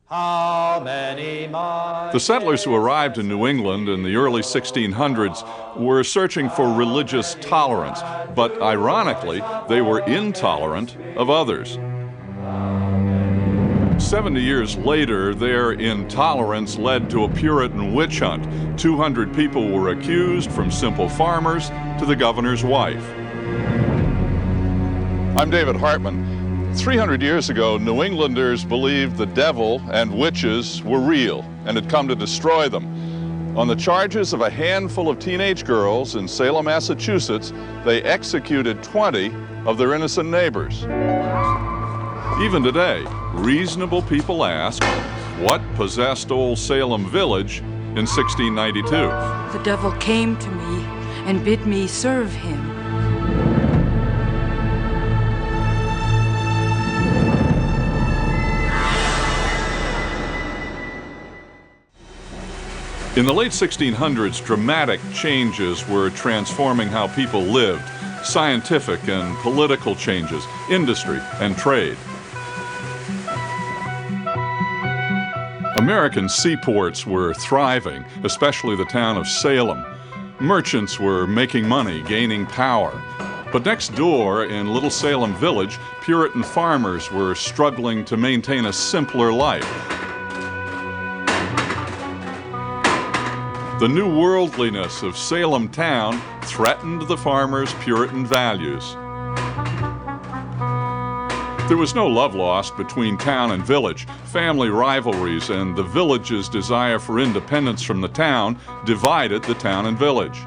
How many miles? The settlers who arrived in New England in the early 1600s were searching for religious tolerance, but ironically, they were intolerant of others. 70 years later, their intolerance led to a Puritan witch hunt. 200 people were accused, from simple farmers to the governor's wife. I'm David Hartman. 300 years ago, New Englanders believed the devil and witches were real and had come to destroy them. On the charges of a handful of teenage girls in Salem, Massachusetts, they executed 20 of their innocent neighbors. Even today, reasonable people ask, what possessed old Salem village in 1692? The devil came to me and bid me serve him. In the late 1600s, dramatic changes were transforming how people lived. Scientific and political changes, industry and trade. American seaports were thriving, especially the town of Salem. Merchants were making money, gaining power. But next door in Little Salem Village, Puritan farmers were struggling to maintain a simpler life. The new worldliness of Salem town threatened the farmers' Puritan values. There was no love lost between town and village. Family rivalries and the village's desire for independence from the town divided the town and village.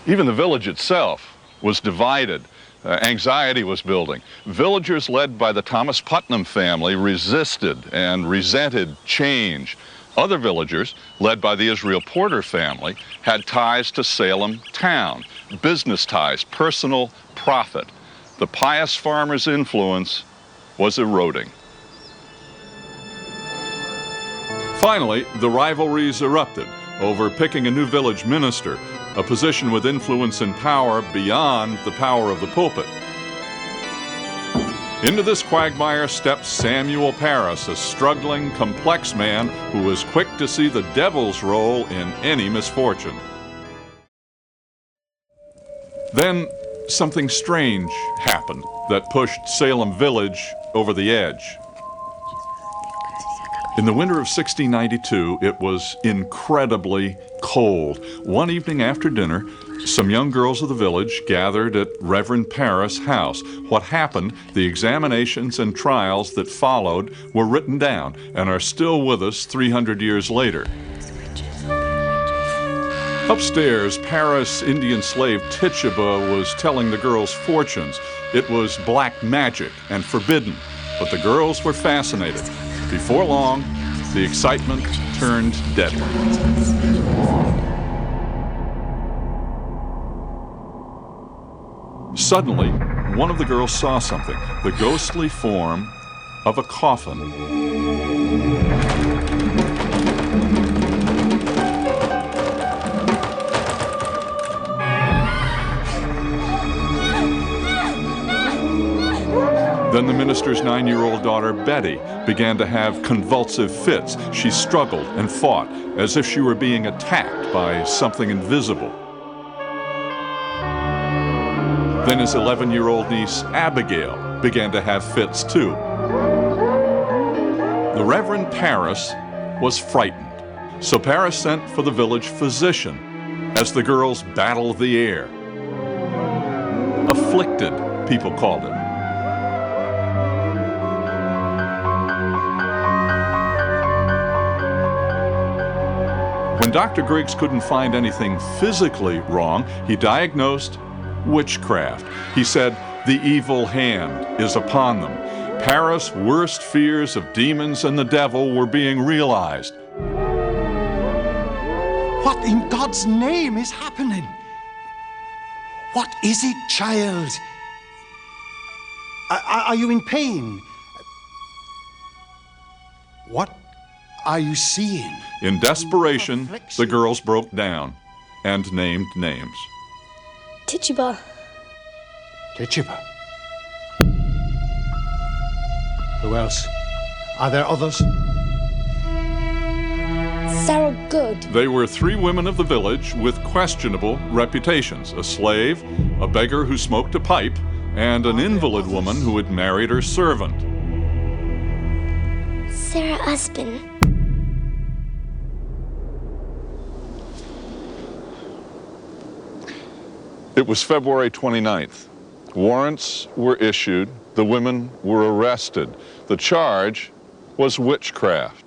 Even the village itself was divided. Anxiety was building. Villagers led by the Thomas Putnam family resisted and resented change. Other villagers, led by the Israel Porter family, had ties to Salem town, business ties, personal profit. The pious farmers' influence was eroding. Finally, the rivalries erupted over picking a new village minister, a position with influence and power beyond the power of the pulpit. Into this quagmire steps Samuel Parris, a struggling, complex man who was quick to see the devil's role in any misfortune. Then something strange happened that pushed Salem Village over the edge. In the winter of 1692, it was incredibly cold. One evening after dinner, some young girls of the village gathered at Reverend Parris' house. What happened, the examinations and trials that followed, were written down and are still with us 300 years later. Upstairs, Parris' Indian slave Tituba was telling the girls fortunes. It was black magic and forbidden, but the girls were fascinated. Before long, the excitement turned deadly. Suddenly, one of the girls saw something, the ghostly form of a coffin. Then the minister's 9-year-old daughter, Betty, began to have convulsive fits. She struggled and fought as if she were being attacked by something invisible. Then his 11-year-old niece, Abigail, began to have fits too. The Reverend Parris was frightened, so Parris sent for the village physician as the girls battled the air. Afflicted, people called him. When Dr. Griggs couldn't find anything physically wrong, he diagnosed witchcraft. He said, the evil hand is upon them. Parris' worst fears of demons and the devil were being realized. What in God's name is happening? What is it, child? Are you in pain? What are you seeing? In desperation, the girls broke down and named names. Tituba. Tituba. Who else? Are there others? Sarah Good. They were 3 women of the village with questionable reputations: a slave, a beggar who smoked a pipe, and an invalid woman who had married her servant. Sarah Usbin. It was February 29th. Warrants were issued. The women were arrested. The charge was witchcraft.